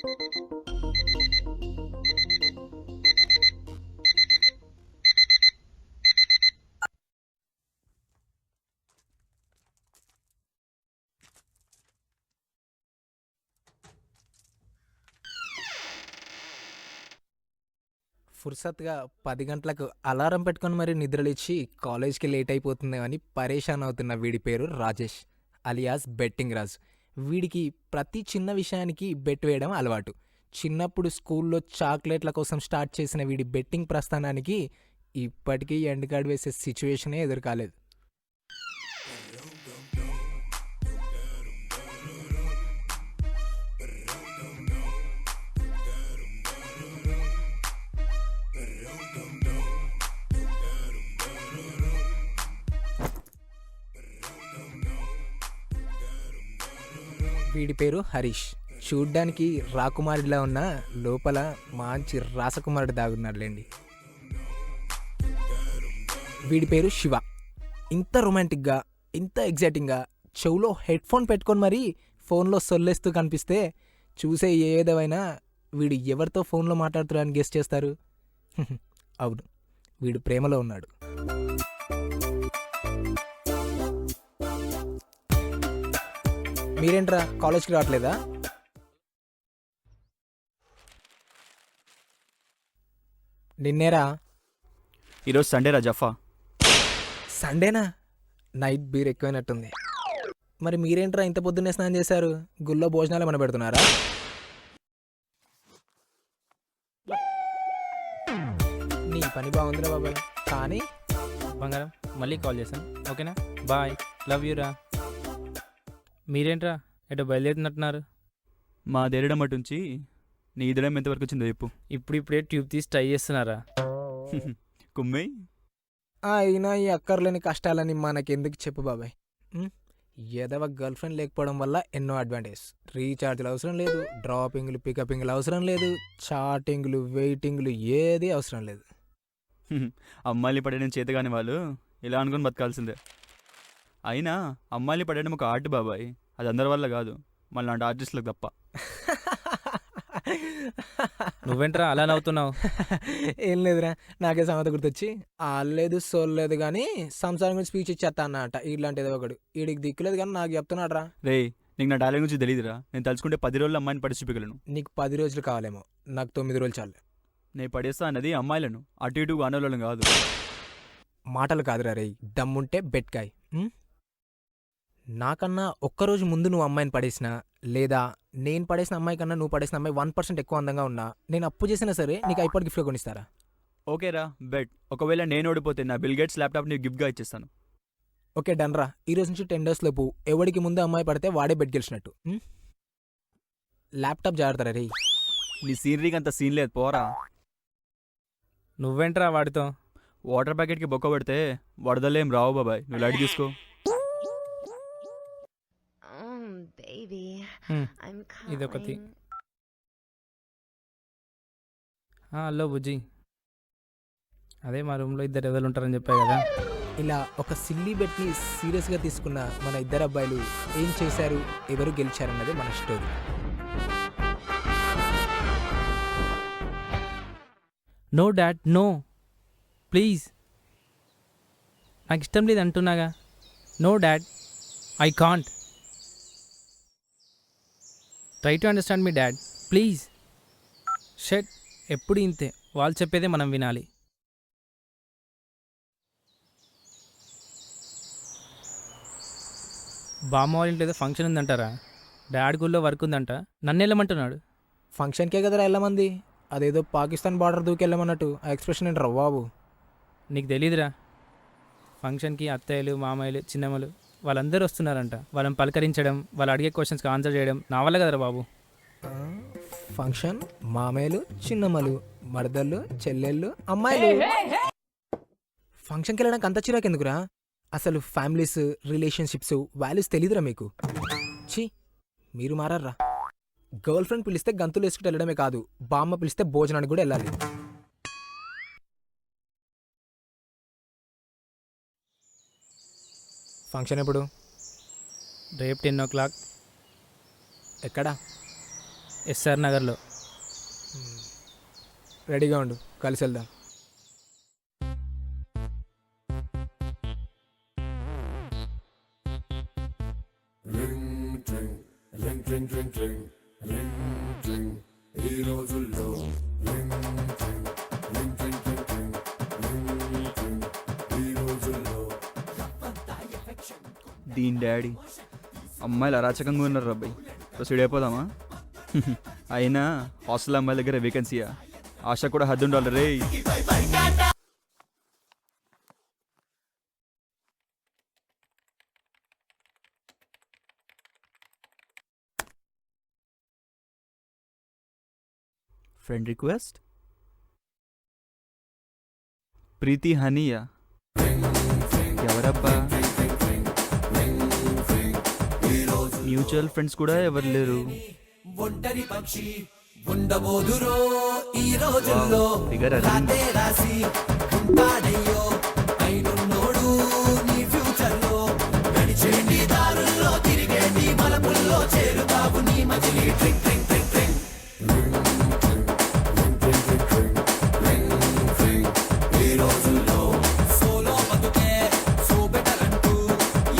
ఫుర్సత్గా 10 గంటలకు అలారం పెట్టుకొని మరీ నిద్రలేచి కాలేజ్కి లేట్ అయిపోతుందేమని పరేషాన్ అవుతున్న వీడి పేరు రాజేష్ అలియాస్ బెట్టింగ్ రాజు. వీడికి ప్రతి చిన్న విషయానికి బెట్ వేయడం అలవాటు. చిన్నప్పుడు స్కూల్లో చాక్లెట్ల కోసం స్టార్ట్ చేసిన వీడి బెట్టింగ్ ప్రస్థానానికి ఇప్పటికీ ఎండ్ కార్డ్ వేసే సిచ్యువేషనే ఎదురుకాలేదు. వీడి పేరు హరీష్. చూడ్డానికి రాకుమారుడిలా ఉన్న లోపల మంచి రాసకుమారుడు దాగున్నాడులేండి. వీడి పేరు శివ. ఇంత రొమాంటిక్గా, ఇంత ఎగ్జైటింగ్గా చెవులో హెడ్ ఫోన్ పెట్టుకొని మరీ ఫోన్లో సొల్లేస్తూ కనిపిస్తే చూసే ఏదైనా వీడు ఎవరితో ఫోన్లో మాట్లాడుతున్నాడని గెస్ చేస్తారు. అవును, వీడు ప్రేమలో ఉన్నాడు. మీరేంట్రా కాలేజ్కి రావట్లేదా? నిన్నేరా. ఈరోజు సండే రా జఫా. సండేనా? Night beer ఎక్కువైనట్టుంది. మరి మీరేంట్రా ఇంత పొద్దున్నే స్నానం చేశారు? గుళ్ళో భోజనాలు ఏమైనా పెడుతున్నారా? నీ పని బాగుందిరా బాబాయ్. కానీ బంగారం మళ్ళీ కాల్ చేశాను, ఓకేనా? బాయ్, లవ్ యూ రా. మీరేంట్రా ఎటో బయలుదేరుతున్నట్టున్నారు? మా దేరడం అటుంచి నీ ఇదడం ఎంతవరకు వచ్చిందో చెప్పు. ఇప్పుడిప్పుడే ట్యూబ్ తీసి ట్రై చేస్తున్నారా? కుమ్మై. అయినా ఈ అక్కర్లేని కష్టాలని మనకెందుకు చెప్పు బాబాయ్. ఎదవ గర్ల్ ఫ్రెండ్ లేకపోవడం వల్ల ఎన్నో అడ్వాంటేజ్. రీఛార్జ్లు అవసరం లేదు, డ్రాపింగ్లు పికపింగ్లు అవసరం లేదు, చాటింగ్లు వెయిటింగ్లు ఏది అవసరం లేదు. అమ్మాయిని పడేయడం చేతగాని వాళ్ళు ఇలా అనుకుని బతకాల్సిందే. అయినా అమ్మాయిని పడేయడం ఒక ఆర్ట్ బాబాయ్. అది అందరి వల్ల కాదు, మళ్ళీ లాంటి ఆర్టిస్టులకు తప్ప. నువ్వేంట్రా అలా నవ్వుతున్నావు? ఏం లేదురా, నాకే సమత గుర్తొచ్చి ఆల్లేదు సోల్లేదు కానీ సంసారం గురించి స్పీచ్ ఇచ్చేస్తా అన్నట. ఇట్లాంటిది ఒకడు వీడికి దిక్కులేదు కానీ నాకు చెప్తున్నాడు రా. రే, నీకు నా టాలెంట్ గురించి తెలియదురా. నేను తలుచుకుంటే 10 రోజులు అమ్మాయిని పడి చూపించగలను. నీకు 10 రోజులు కావాలేమో, నాకు 9 రోజులు చాలు. నేను పడేస్తా అన్నది అమ్మాయిలను, అటు ఇటు అనోళ్ళను కాదు. మాటలు కాదురా రే, దమ్ముంటే బెట్కాయ్. నాకన్నా ఒక్కరోజు ముందు నువ్వు అమ్మాయిని పడేసినా, లేదా నేను పడేసిన అమ్మాయి కన్నా నువ్వు పడేసిన అమ్మాయి 1% ఎక్కువ అందంగా ఉన్నా, నేను అప్పు చేసినా సరే నీకు ఐపాడ్ గిఫ్ట్గా కొనిస్తారా? ఓకేరా, బెట్. ఒకవేళ నేను ఓడిపోతే నా బిల్ గేట్స్ ల్యాప్టాప్ నీకు గిఫ్ట్గా ఇచ్చేస్తాను. ఓకే డన్ రా. ఈ రోజు నుంచి 10 days లోపు ఎవడికి ముందు అమ్మాయి పడితే వాడే బెట్ గెలిచినట్టు. ల్యాప్టాప్ జాగ్రత్త రే. నీ సీనరీకి అంత సీన్ లేదు, పోరా. నువ్వేంట్రా వాడితో? వాటర్ ప్యాకెట్కి బొక్క పడితే వడదలేం రావు బాబాయ్. నువ్వు లైట్ తీసుకో. ఇదొకటి. హలో బుజ్జి, అదే మా రూమ్లో ఇద్దరు ఎవరు ఉంటారని చెప్పా కదా. ఇలా ఒక సిల్లీ బెట్ని సీరియస్గా తీసుకున్న మన ఇద్దరు అబ్బాయిలు ఏం చేశారు, ఎవరు గెలిచారన్నదే మన story. No dad, no please. నాకు ఇష్టం లేదు అంటున్నాగా. No dad, I can't. Try to understand me dad please. Shut, ఎప్పుడు ఇంతే, వాళ్ళు చెప్పేదే మనం వినాలి. బామ్మ వాళ్ళ ఇంట్లో ఏదో ఫంక్షన్ ఉందంటారా? డాడ్ గుళ్ళో వర్క్ ఉందంట, నన్ను వెళ్ళమంటున్నాడు. ఫంక్షన్కే కదరా వెళ్ళమంది, అదేదో పాకిస్తాన్ బార్డర్ దూకి వెళ్ళమన్నట్టు. ఆ ఎక్స్ప్రెషన్ ఏంట్రా బాబు? నీకు తెలీదురా, ఫంక్షన్కి అత్తయ్యలు మామయ్యలు చిన్నమ్మలు వాళ్ళందరూ వస్తున్నారంట. వాళ్ళని పలకరించడం, వాళ్ళు అడిగే క్వశ్చన్స్కి ఆన్సర్ చేయడం నా వల్ల కదరా బాబు. ఫంక్షన్, మామయ్యలు చిన్నమ్మలు, మరదళ్ళు చెల్లెళ్ళు అమ్మాయిలు. ఫంక్షన్కి వెళ్ళడానికి అంత చిరాకెందుకురా? అసలు ఫ్యామిలీస్, రిలేషన్షిప్స్, వాల్యూస్ తెలీదురా మీకు? ఛీ, మీరు మారర్రా. గర్ల్ ఫ్రెండ్ పిలిస్తే గంతులు వేసుకుంటూ వెళ్ళడమే కాదు, బామ్మ పిలిస్తే భోజనానికి కూడా వెళ్ళాలి. ఫంక్షన్ ఎప్పుడు? రేపు 10 o'clock. ఎక్కడా? ఎస్ఆర్ నగర్లో. రెడీగా ఉండు, కలిసి వెళ్దాం. దీని డాడీ అమ్మాయిలు అరాచకంగా ఉన్నారు రబ్బాయి. ప్రొసీడ్ అయిపోదామా? అయినా హాస్టల్ అమ్మాయిల దగ్గర వేకెన్సీయా? ఆశ కూడా హద్దు ఉండాలి రే. Friend request. ప్రీతి హనీయా? ఎవరబ్బా? మ్యూచువల్ ఫ్రెండ్స్ కూడా ఎవరు లేరు. ఒంటరి పక్షి ఉండబోదురో ఈ రోజుల్లో ఫిగర్ రాతే రాసి ఉంటాడయ్యో అయినున్నోడు నీ ఫ్యూచర్ లో నడిచేండి దారుల్లో తిరిగేండి మలపుల్లో చేరుతావు నీ మజిలీ ట్రింగ్ ట్రింగ్ ట్రింగ్ ట్రింగ్ ఈ రోజుల్లో సోలో బతుకే సో బెటర్ అంటూ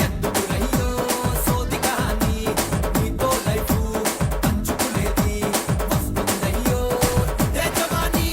ఎందుకురయ్యో సోది కానీ నీతో లైఫ్ పంచుకునేది వస్తుందయ్యో ఇదే జవానీ.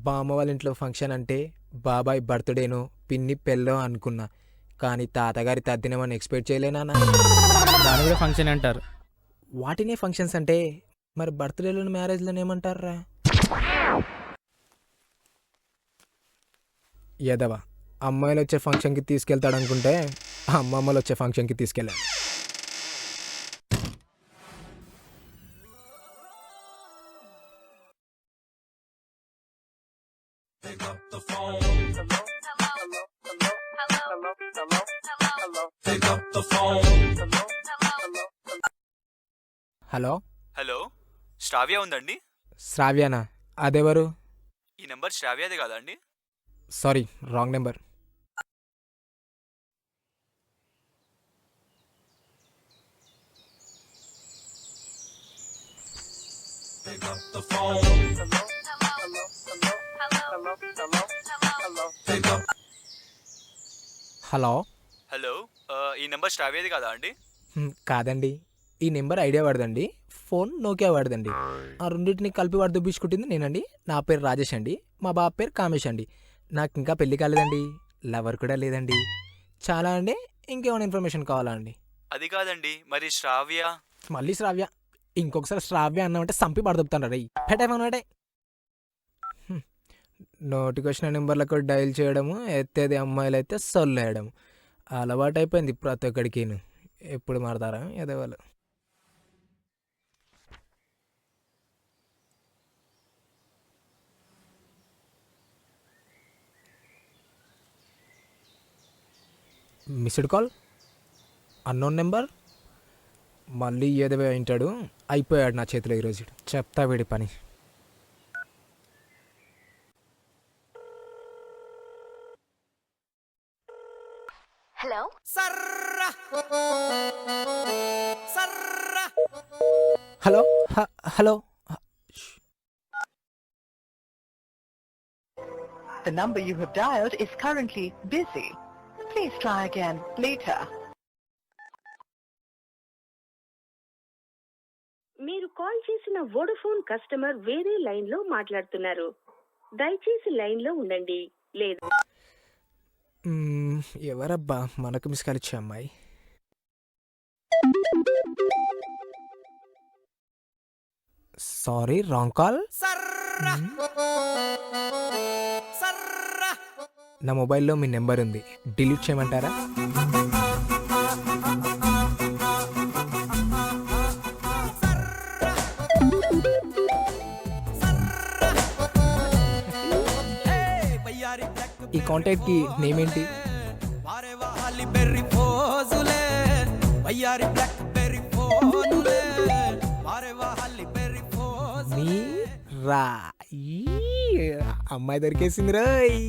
బామ్మ వాళ్ళ ఇంట్లో ఫంక్షన్ అంటే బాబాయ్ బర్త్డేనో పిన్ని పెళ్ళో అనుకున్నా, కానీ తాతగారి తద్దినమని ఎక్స్పెక్ట్ చేయలేనా? దాని కూడా ఫంక్షన్ అంటారు. వాటినే ఫంక్షన్స్ అంటే మరి బర్త్డేలోని మ్యారేజ్లోనే ఏమంటారా? యదవా అమ్మాయిలు వచ్చే ఫంక్షన్కి తీసుకెళ్తాడు అనుకుంటే అమ్మమ్మలు వచ్చే ఫంక్షన్కి తీసుకెళ్ళాలి. హలో, హలో, శ్రావ్య ఉందండి? శ్రావ్యానా? అదెవరు? ఈ నెంబర్ శ్రావ్యదే కాదా అండి? Sorry, wrong number. Hello. Hello, ఈ నెంబర్ శ్రావ్యది కాదా అండి? కాదండి, ఈ నెంబర్ ఐడియా వాడదండి, ఫోన్ నోకియా వాడదండి. ఆ రెండింటిని కలిపి వాడు దుబ్బించుకుంటుంది నేనండి. నా పేరు రాజేష్ అండి, మా బాబు పేరు కామేష్ అండి. నాకు ఇంకా పెళ్లి కాలేదండి, లవర్ కూడా లేదండి. చాలా అండి, ఇంకేమైనా ఇన్ఫర్మేషన్ కావాలా అండి? అది కాదండి, మరి శ్రావ్య? మళ్ళీ శ్రావ్య? ఇంకొకసారి శ్రావ్య అన్నామంటే సంపి పడదొప్పుతాను రే. పెట్టేమన్నాడే. నోటికొచ్చిన నెంబర్లకు డైల్ చేయడము, ఎత్తేది అమ్మాయిలు అయితే సొల్లేయడము అలవాటు అయిపోయింది ప్రతి ఒక్కడికి. ఎప్పుడు మారతారా ఎదవాళ్ళు? Missed call, unknown number. మళ్ళీ ఏదో వింటాడు. అయిపోయాడు నా చేతిలో ఈరోజు. చెప్తా వీడి పని. Hello? సర్రా సర్రా hello, hello. The number you have dialed is currently busy. Please try again later. మీరు కాల్ చేసిన వోడాఫోన్ కస్టమర్ వేరే లైన్ లో మాట్లాడుతున్నారు. దయచేసి లైన్ లో ఉండండి. లేదా ఎవరబ్బా మనకు మిస్ కాల్ ఇచ్చే అమ్మాయి? Sorry, wrong call. సర్రా సర్రా నా మొబైల్లో మీ నెంబర్ ఉంది, డిలీట్ చేయమంటారా? ఈ కాంటాక్ట్కి నేమ్ ఏంటి? వారే వాహాలి బెర్రీ ఫోజులే వయ్యారి బ్లాక్ బెర్రీ ఫోనులే వారే వాహాలి బెర్రీ ఫోజు మీరా. ఈ అమ్మాయి దొరికేసింది రోయ్.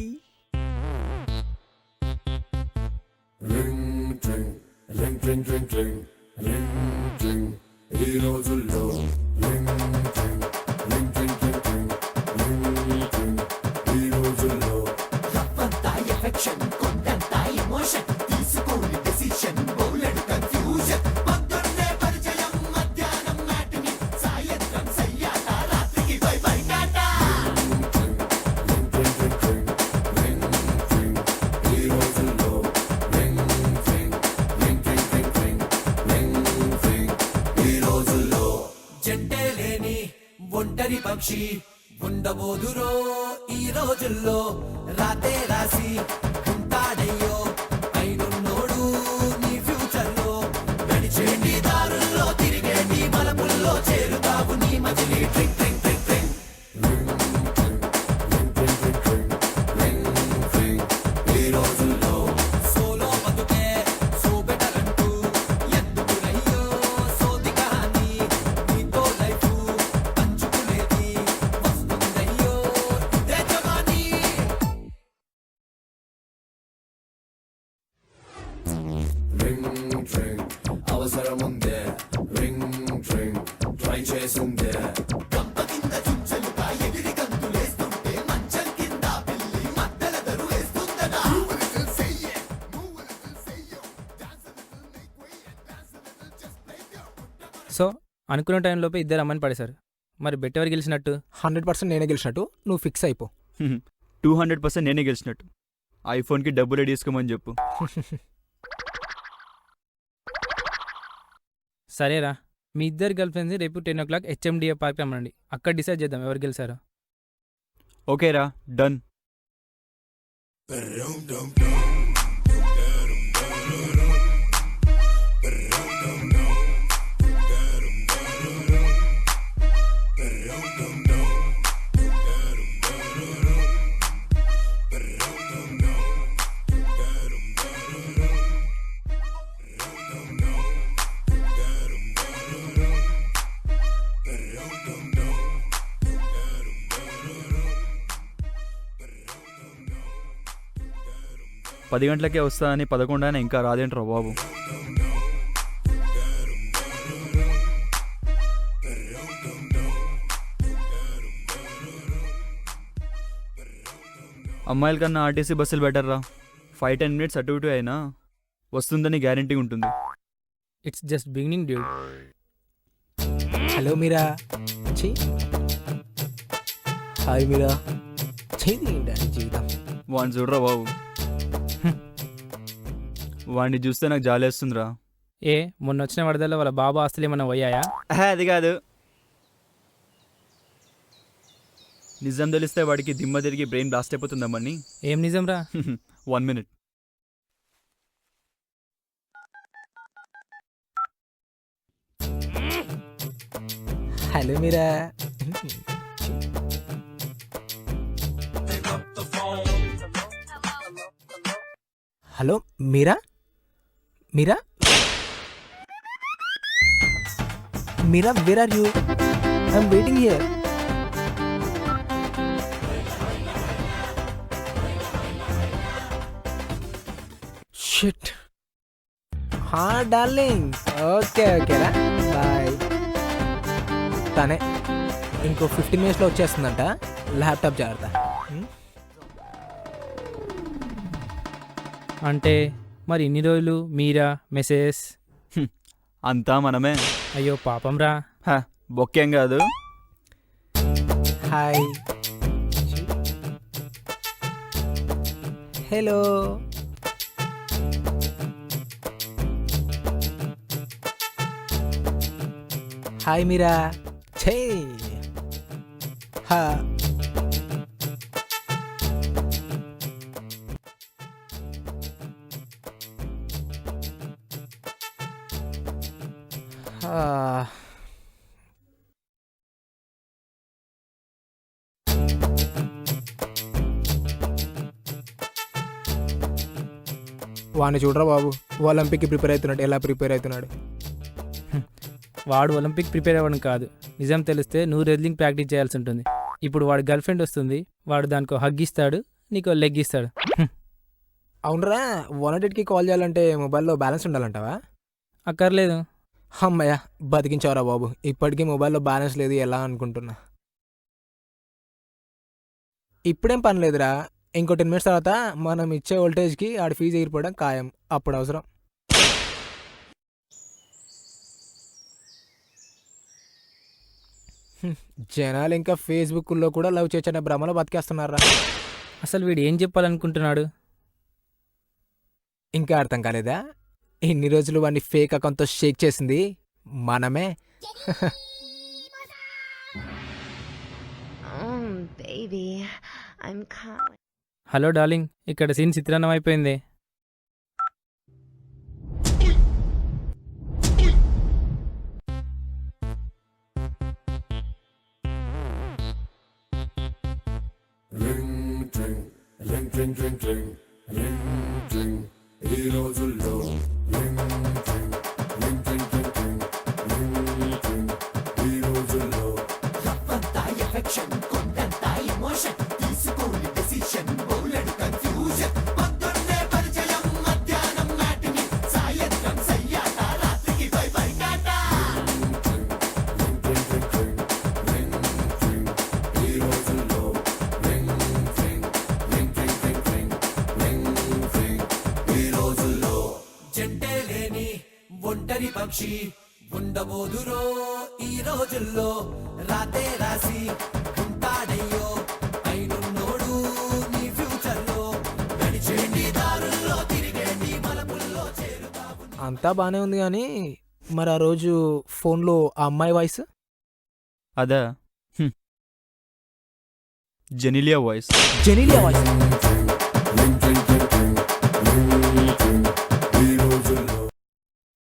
జంటే లేని ఒంటరి పక్షి ఉండబోదురో ఈ రోజుల్లో రాతే రాసి ఉంటాడయ్యో అయినున్నోడు నీ ఫ్యూచర్ లో నడిచేటి దారుల్లో తిరిగేటి మలపుల్లో చేరుతావు నీ మజిలీ ట్రింగ్ ట్రింగ్ ట్రింగ్ ట్రింగ్ ఈ రోజుల్లో సోలో బతుకే సో బెటర్ అంటూ ఎందుకులయ్యో సోది కానీ నీతో లైఫ్ పంచుకునేది వస్తుందయ్యో ఇదే జవానీ. అవసరముందే రింగ్ ట్రింగ్ ట్రై చేసిందే గంప కింద చుంచలుగా ఎగిరి గంతులేస్తుంటే మంచం కింద పిల్లి మద్దెల దరు వేస్తుందనా. సో అనుకున్న టైంలోపే ఇద్దరు అమ్మని పడేశారు. మరి బెట్ ఎవరు గెలిచినట్టు? 100% నేనే గెలిచినట్టు. నువ్వు ఫిక్స్ అయిపో. 200% నేనే గెలిచినట్టు. ఐఫోన్కి డబ్బు రెడీ చేసుకోమని చెప్పు. సరేరా, మీ ఇద్దరు గర్ల్ ఫ్రెండ్స్ రేపు 10 o'clock HMDA పార్క్ రమ్మనండి. అక్కడ డిసైడ్ చేద్దాం ఎవరు గెలిచారో. ఓకేరా, డన్. పది గంటలకే వస్తా అని 11 అయినా ఇంకా రాదేంట్రా బాబు. అమ్మాయిల కన్నా ఆర్టీసీ బస్సులు బెటర్ రా. 5-10 minutes అటు ఇటు అయినా వస్తుందని గ్యారంటీ ఉంటుంది. It's just beginning dude. Hello Meera. చెయ్యి. హాయ్ మీరా. చెయ్యి జీవితం. వాడిని చూడరా బాబు. వాడిని చూస్తే నాకు జాలేస్తుందిరా. ఏ మొన్న వచ్చిన వరదల్లో వాళ్ళ బాబా ఆస్తులు ఏమన్నా పోయాయా? అది కాదు, నిజం తెలిస్తే వాడికి దిమ్మ తిరిగి బ్రెయిన్ బ్లాస్ట్ అయిపోతుందమ్మని. ఏం నిజం రా? 1 minute. Hello Meera. Hello Meera. Meera. Meera, where are you? I'm waiting here. Shit. Darling. Okay ఓకేరా, బాయ్. తనే ఇంకో 15 minutesలో వచ్చేస్తుందంట. ల్యాప్టాప్ జాగ్రత్త. అంటే మరి ఇన్ని రోజులు మీరా మెసేజ్? అంతా మనమే. అయ్యో పాపం రా. బొక్కేం కాదు. హాయ్. హలో. హాయ్ మీరా. ఛే. హా. వాడిని చూడరా బాబు, ఒలింపిక్కి ప్రిపేర్ అవుతున్నాడు. ఎలా ప్రిపేర్ అవుతున్నాడు? వాడు ఒలింపిక్ ప్రిపేర్ అవ్వడం కాదు, నిజం తెలిస్తే నువ్వు రెజ్లింగ్ ప్రాక్టీస్ చేయాల్సి ఉంటుంది. ఇప్పుడు వాడు గర్ల్ ఫ్రెండ్ వస్తుంది, వాడు దానికో హగ్ ఇస్తాడు, నీకో లెగ్ ఇస్తాడు. అవునరా, 100కి కాల్ చేయాలంటే మొబైల్లో బ్యాలెన్స్ ఉండాలంటావా? అక్కర్లేదు. అమ్మయ్య, బతికించావరా బాబు. ఇప్పటికీ మొబైల్లో బ్యాలెన్స్ లేదు, ఎలా అనుకుంటున్నా. ఇప్పుడేం పని లేదురా, ఇంకో 10 మినిట్స్ తర్వాత మనం ఇచ్చే వోల్టేజ్కి ఆడి ఫీజు ఎగిరిపోవడం ఖాయం. అప్పుడు అవసరం. జనాలు ఇంకా ఫేస్బుక్లో కూడా లవ్ చేసిన భ్రమలో బతికేస్తున్నారా. అసలు వీడు ఏం చెప్పాలనుకుంటున్నాడు? ఇంకా అర్థం కాలేదా? ఇన్ని రోజులు వాడిని ఫేక్ అకౌంట్తో షేక్ చేసింది మనమే. Baby, I'm calm. Hello darling, ఇక్కడ సీన్ చిత్రాన్నం అయిపోయింది. జంటే లేని ఒంటరి పక్షి ఉండబోదురో ఈ రోజుల్లో. రాతే రాసి ఉంటాడయ్యో అయినున్నోడు నీ ఫ్యూచర్ లో. నడిచేండి దారుల్లో తిరిగేండి మలపుల్లో చేరుతావు. అంతా బాగానే ఉంది కానీ మరి ఆ రోజు ఫోన్లో ఆ అమ్మాయి వాయిస్? అదా జెనిలియా వాయిస్. జెనీలియా వాయిస్.